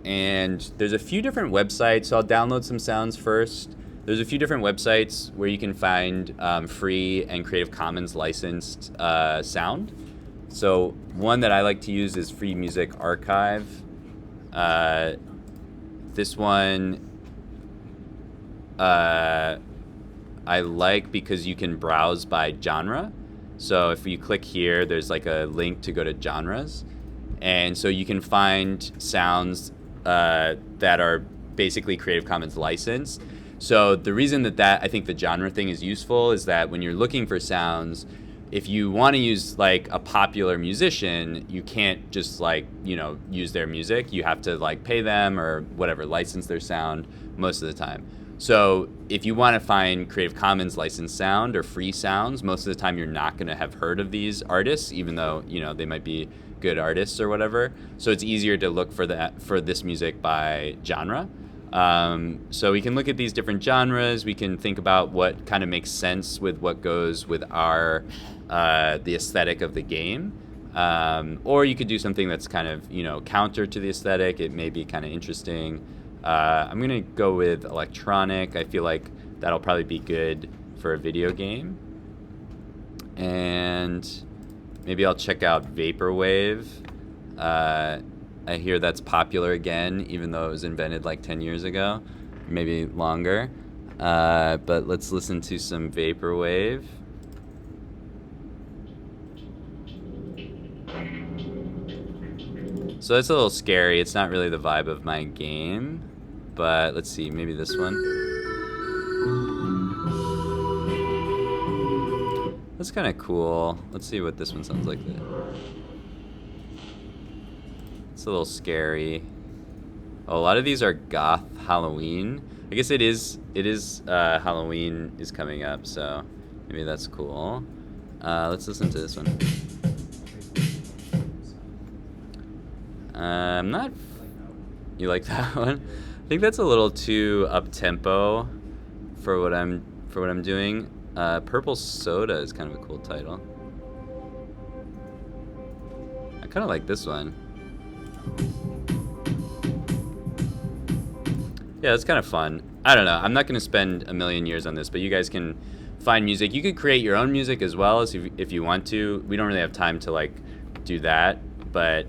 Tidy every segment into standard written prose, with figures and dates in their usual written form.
And there's a few different websites, so I'll download some sounds first. There's a few different websites where you can find free and Creative Commons licensed sound. So one that I like to use is Free Music Archive. This one I like because you can browse by genre. So if you click here, there's like a link to go to genres. And so you can find sounds that are basically Creative Commons licensed. So the reason that I think the genre thing is useful is that when you're looking for sounds, if you want to use like a popular musician, you can't just like, use their music. You have to like pay them or whatever, license their sound most of the time. So if you want to find Creative Commons licensed sound or free sounds, most of the time you're not going to have heard of these artists, even though, they might be good artists or whatever. So it's easier to look for this music by genre. So we can look at these different genres. We can think about what kind of makes sense with what goes with the aesthetic of the game. Or you could do something that's kind of, counter to the aesthetic. It may be kind of interesting. I'm going to go with electronic. I feel like that'll probably be good for a video game. And maybe I'll check out Vaporwave. I hear that's popular again, even though it was invented like 10 years ago, maybe longer. But let's listen to some Vaporwave. So that's a little scary. It's not really the vibe of my game, but let's see, maybe this one. That's kind of cool. Let's see what this one sounds like. It's a little scary. Oh, a lot of these are goth Halloween. I guess it is Halloween is coming up, so maybe that's cool. Let's listen to this one. I'm not. You like that one? I think that's a little too up tempo for what I'm doing. Purple Soda is kind of a cool title. I kind of like this one. Yeah, it's kind of fun. I don't know. I'm not going to spend a million years on this, but you guys can find music. You could create your own music as well as if you want to. We don't really have time to like do that, but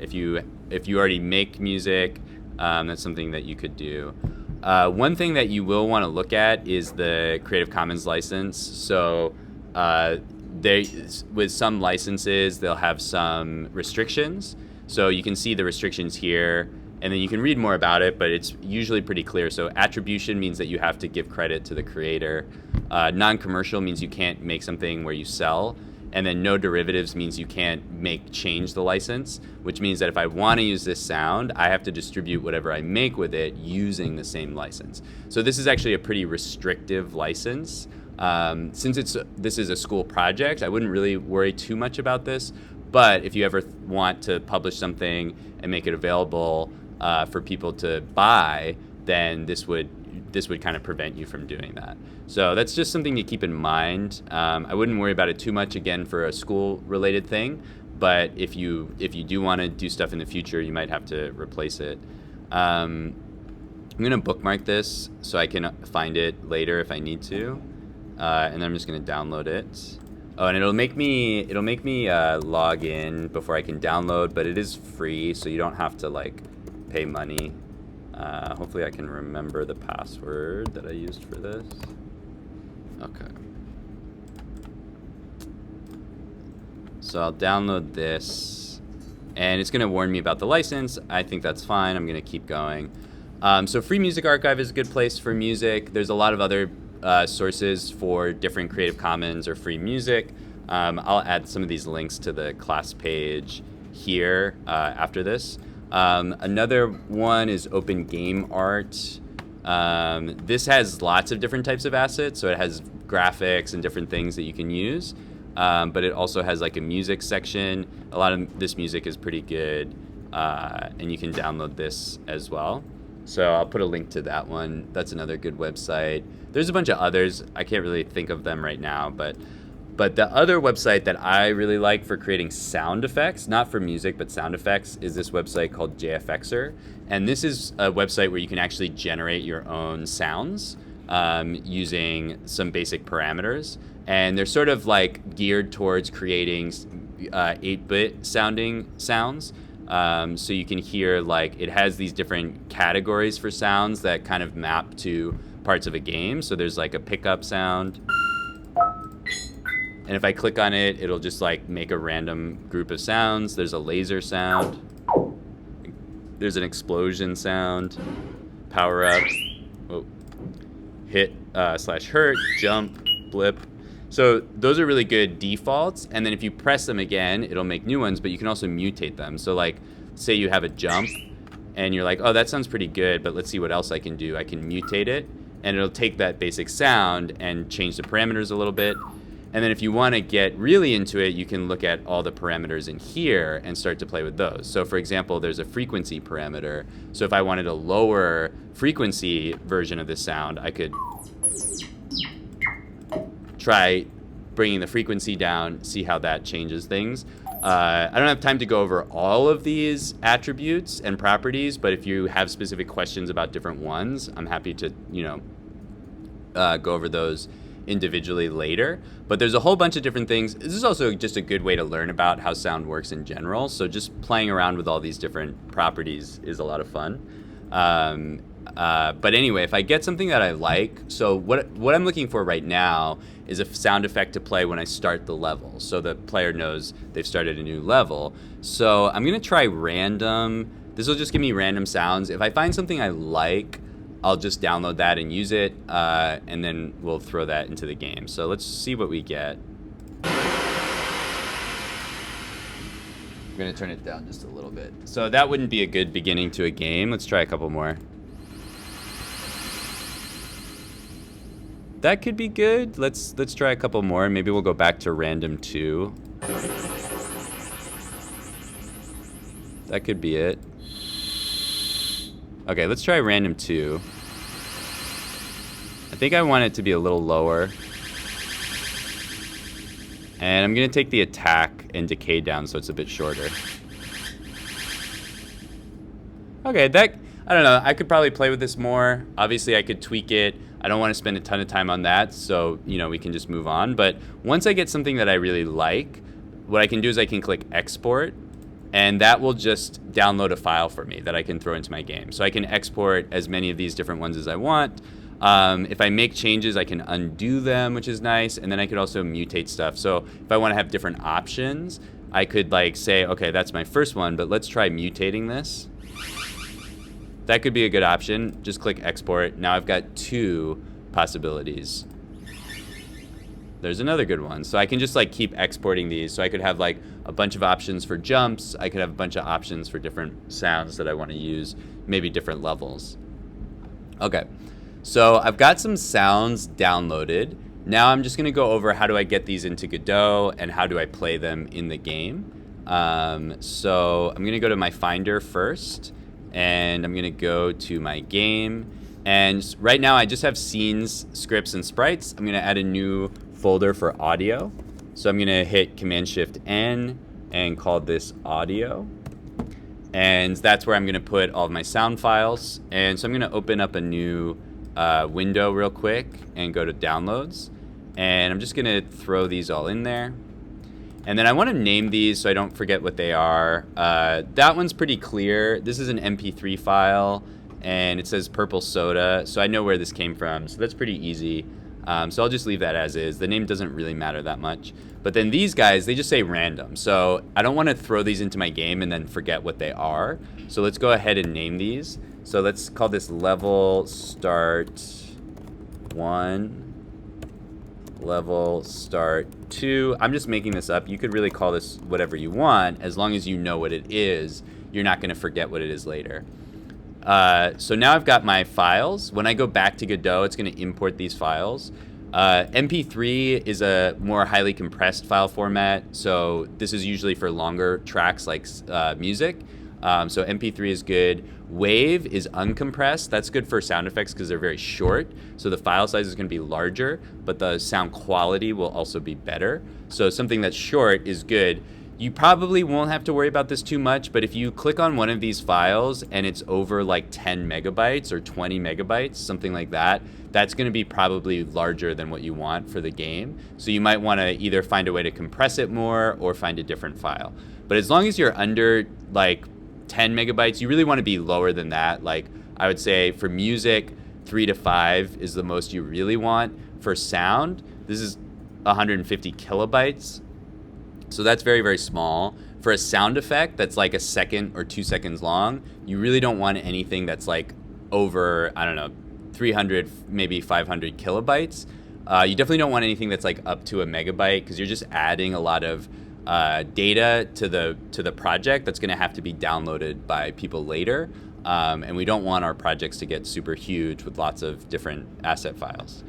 if you already make music, that's something that you could do. One thing that you will want to look at is the Creative Commons license. So with some licenses, they'll have some restrictions. So you can see the restrictions here, and then you can read more about it, but it's usually pretty clear. So attribution means that you have to give credit to the creator. Non-commercial means you can't make something where you sell. And then no derivatives means you can't change the license, which means that if I want to use this sound, I have to distribute whatever I make with it using the same license. So this is actually a pretty restrictive license. Since this is a school project, I wouldn't really worry too much about this. But if you ever want to publish something and make it available for people to buy, then this would kind of prevent you from doing that. So that's just something to keep in mind. I wouldn't worry about it too much, again, for a school-related thing. But if you do want to do stuff in the future, you might have to replace it. I'm going to bookmark this so I can find it later if I need to. And then I'm just going to download it. Oh, and it'll make me log in before I can download, but it is free, so you don't have to like pay money. Hopefully I can remember the password that I used for this. Okay. So I'll download this, and it's going to warn me about the license. I think that's fine. I'm going to keep going. So Free Music Archive is a good place for music. There's a lot of other sources for different Creative Commons or free music. I'll add some of these links to the class page here after this. Another one is Open Game Art. This has lots of different types of assets, so it has graphics and different things that you can use, but it also has like a music section. A lot of this music is pretty good, and you can download this as well. So I'll put a link to that one. That's another good website. There's a bunch of others. I can't really think of them right now, but But the other website that I really like for creating sound effects, not for music, but sound effects, is this website called JFXer. And this is a website where you can actually generate your own sounds using some basic parameters. And they're sort of like geared towards creating 8-bit sounding sounds. So you can hear, like, it has these different categories for sounds that kind of map to parts of a game. So there's like a pickup sound. And if I click on it, it'll just like make a random group of sounds. There's a laser sound. There's an explosion sound. Power up. Oh. Hit / hurt. Jump. Blip. So those are really good defaults. And then if you press them again, it'll make new ones, but you can also mutate them. So like, say you have a jump and you're like, oh, that sounds pretty good, but let's see what else I can do. I can mutate it and it'll take that basic sound and change the parameters a little bit. And then if you want to get really into it, you can look at all the parameters in here and start to play with those. So for example, there's a frequency parameter. So if I wanted a lower frequency version of this sound, I could try bringing the frequency down, see how that changes things. I don't have time to go over all of these attributes and properties, but if you have specific questions about different ones, I'm happy to, go over those individually later. But there's a whole bunch of different things. This is also just a good way to learn about how sound works in general. So just playing around with all these different properties is a lot of fun. But anyway, if I get something that I like, so what I'm looking for right now is a sound effect to play when I start the level, so the player knows they've started a new level. So I'm gonna try random. This will just give me random sounds. If I find something I like, I'll just download that and use it, and then we'll throw that into the game. So let's see what we get. I'm gonna turn it down just a little bit. So that wouldn't be a good beginning to a game. Let's try a couple more. That could be good. Let's try a couple more. Maybe we'll go back to random 2. That could be it. Okay, let's try random 2. I think I want it to be a little lower. And I'm gonna take the attack and decay down so it's a bit shorter. Okay, I don't know, I could probably play with this more. Obviously I could tweak it. I don't want to spend a ton of time on that, so we can just move on. But once I get something that I really like, what I can do is I can click export, and that will just download a file for me that I can throw into my game. So I can export as many of these different ones as I want. If I make changes, I can undo them, which is nice, and then I could also mutate stuff. So if I want to have different options, I could like say, okay, that's my first one, but let's try mutating this. That could be a good option. Just click export. Now I've got 2 possibilities. There's another good one. So I can just like keep exporting these. So I could have like a bunch of options for jumps. I could have a bunch of options for different sounds that I want to use, maybe different levels. Okay, so I've got some sounds downloaded. Now I'm just gonna go over how do I get these into Godot and how do I play them in the game. So I'm gonna go to my Finder first. And I'm gonna go to my game. And right now I just have scenes, scripts, and sprites. I'm gonna add a new folder for audio. So I'm gonna hit Command-Shift-N and call this audio. And that's where I'm gonna put all of my sound files. And so I'm gonna open up a new window real quick and go to downloads. And I'm just gonna throw these all in there. And then I want to name these so I don't forget what they are. That one's pretty clear. This is an MP3 file, and it says Purple Soda, so I know where this came from. So that's pretty easy. So I'll just leave that as is. The name doesn't really matter that much. But then these guys, they just say random. So I don't want to throw these into my game and then forget what they are. So let's go ahead and name these. So let's call this level start 1. Level start 2. I'm just making this up. You could really call this whatever you want. As long as you know what it is, you're not going to forget what it is later. So now I've got my files. When I go back to Godot, it's going to import these files. MP3 is a more highly compressed file format. So this is usually for longer tracks like music. So MP3 is good. Wave is uncompressed. That's good for sound effects because they're very short. So the file size is going to be larger, but the sound quality will also be better. So something that's short is good. You probably won't have to worry about this too much, but if you click on one of these files and it's over like 10 megabytes or 20 megabytes, something like that, that's going to be probably larger than what you want for the game. So you might want to either find a way to compress it more or find a different file. But as long as you're under like 10 megabytes, you really want to be lower than that. Like I would say for music, 3 to 5 is the most you really want. For sound, this is 150 kilobytes. So that's very, very small. For a sound effect that's like a second or 2 seconds long, you really don't want anything that's like over, I don't know, 300, maybe 500 kilobytes. You definitely don't want anything that's like up to a megabyte because you're just adding a lot of data to the project that's going to have to be downloaded by people later. And we don't want our projects to get super huge with lots of different asset files.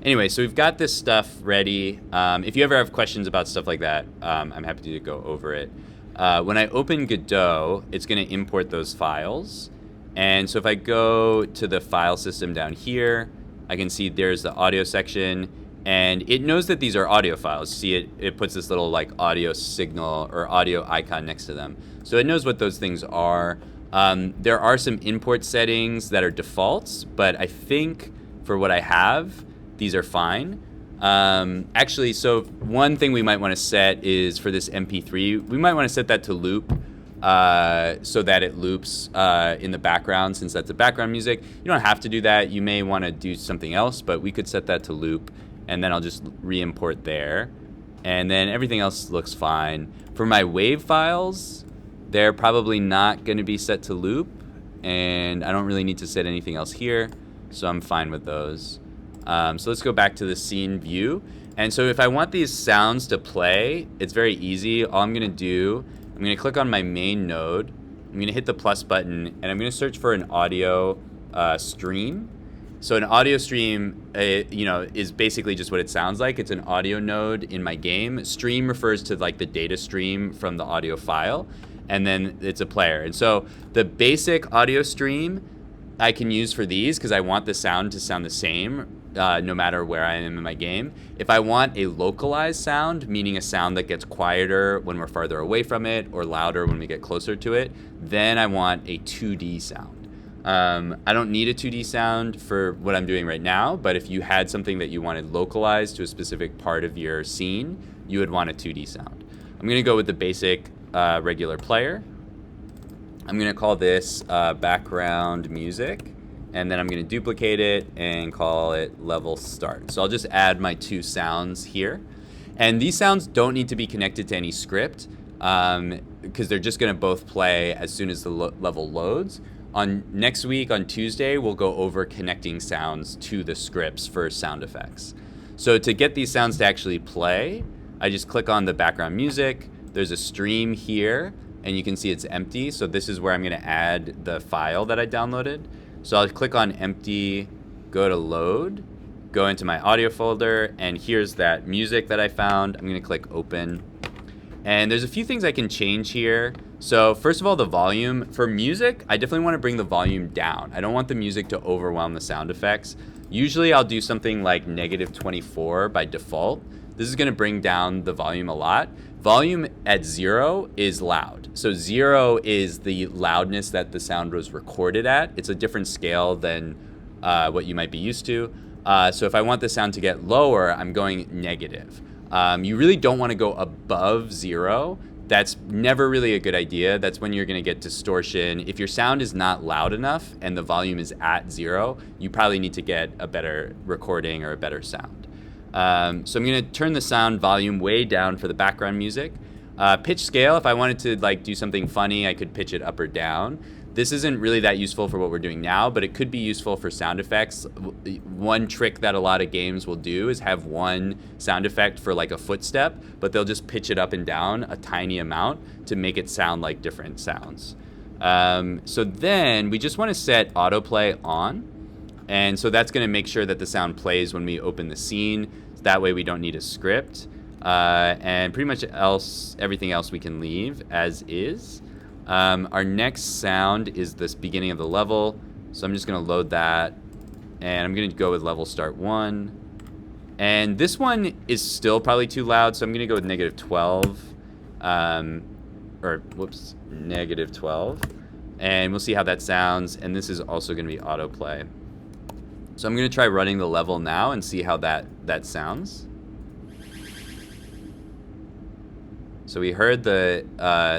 Anyway, so we've got this stuff ready. If you ever have questions about stuff like that, I'm happy to go over it. When I open Godot, it's going to import those files. And so if I go to the file system down here, I can see there's the audio section. And it knows that these are audio files. See, it puts this little like audio signal or audio icon next to them. So it knows what those things are. There are some import settings that are defaults, but I think for what I have, these are fine. Actually, so one thing we might want to set is for this MP3, we might want to set that to loop so that it loops in the background since that's the background music. You don't have to do that. You may want to do something else, but we could set that to loop, and then I'll just re-import there. And then everything else looks fine. For my wave files, they're probably not going to be set to loop, and I don't really need to set anything else here, so I'm fine with those. So let's go back to the scene view. And so if I want these sounds to play, it's very easy. All I'm going to do, I'm going to click on my main node. I'm going to hit the plus button, and I'm going to search for an audio stream. So an audio stream, is basically just what it sounds like. It's an audio node in my game. Stream refers to like the data stream from the audio file, and then it's a player. And so the basic audio stream I can use for these because I want the sound to sound the same no matter where I am in my game. If I want a localized sound, meaning a sound that gets quieter when we're farther away from it or louder when we get closer to it, then I want a 2D sound. I don't need a 2D sound for what I'm doing right now, but if you had something that you wanted localized to a specific part of your scene, you would want a 2D sound. I'm going to go with the basic regular player. I'm going to call this background music, and then I'm going to duplicate it and call it level start. So I'll just add my 2 sounds here. And these sounds don't need to be connected to any script because they're just going to both play as soon as the level loads. Next week, on Tuesday, we'll go over connecting sounds to the scripts for sound effects. So to get these sounds to actually play, I just click on the background music. There's a stream here, and you can see it's empty. So this is where I'm going to add the file that I downloaded. So I'll click on empty, go to load, go into my audio folder, and here's that music that I found. I'm going to click open. And there's a few things I can change here. So first of all, the volume. For music, I definitely want to bring the volume down. I don't want the music to overwhelm the sound effects. Usually I'll do something like -24 by default. This is going to bring down the volume a lot. Volume at 0 is loud. So 0 is the loudness that the sound was recorded at. It's a different scale than what you might be used to. So if I want the sound to get lower, I'm going negative. You really don't want to go above 0. That's never really a good idea. That's when you're going to get distortion. If your sound is not loud enough and the volume is at 0, you probably need to get a better recording or a better sound. So I'm going to turn the sound volume way down for the background music. Pitch scale, if I wanted to like do something funny, I could pitch it up or down. This isn't really that useful for what we're doing now, but it could be useful for sound effects. One trick that a lot of games will do is have one sound effect for like a footstep, but they'll just pitch it up and down a tiny amount to make it sound like different sounds. So then we just want to set autoplay on. And so that's going to make sure that the sound plays when we open the scene. That way we don't need a script. And pretty much everything else we can leave as is. Our next sound is this beginning of the level. So I'm just going to load that. And I'm going to go with level start 1. And this one is still probably too loud, so I'm going to go with negative 12. Negative 12. And we'll see how that sounds. And this is also going to be autoplay. So I'm going to try running the level now and see how that sounds. So we heard the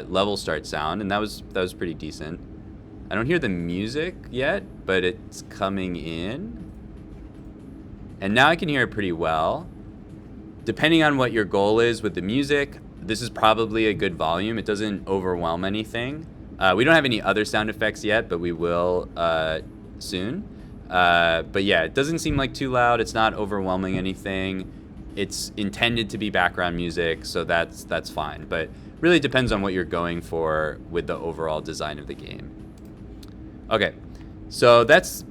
level start sound, and that was pretty decent. I don't hear the music yet, but it's coming in. And now I can hear it pretty well. Depending on what your goal is with the music, this is probably a good volume. It doesn't overwhelm anything. We don't have any other sound effects yet, but we will soon. But yeah, it doesn't seem like too loud. It's not overwhelming anything. It's intended to be background music, so that's fine. But really depends on what you're going for with the overall design of the game. Okay, so that's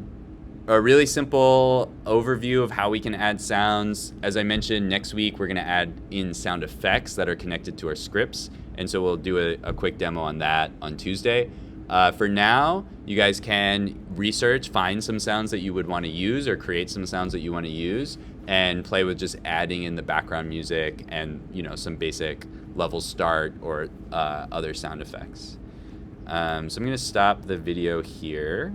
a really simple overview of how we can add sounds. As I mentioned, next week we're going to add in sound effects that are connected to our scripts, and so we'll do a quick demo on that on Tuesday. For now, you guys can research, find some sounds that you would want to use, or create some sounds that you want to use, and play with just adding in the background music and some basic level start or other sound effects. So I'm going to stop the video here.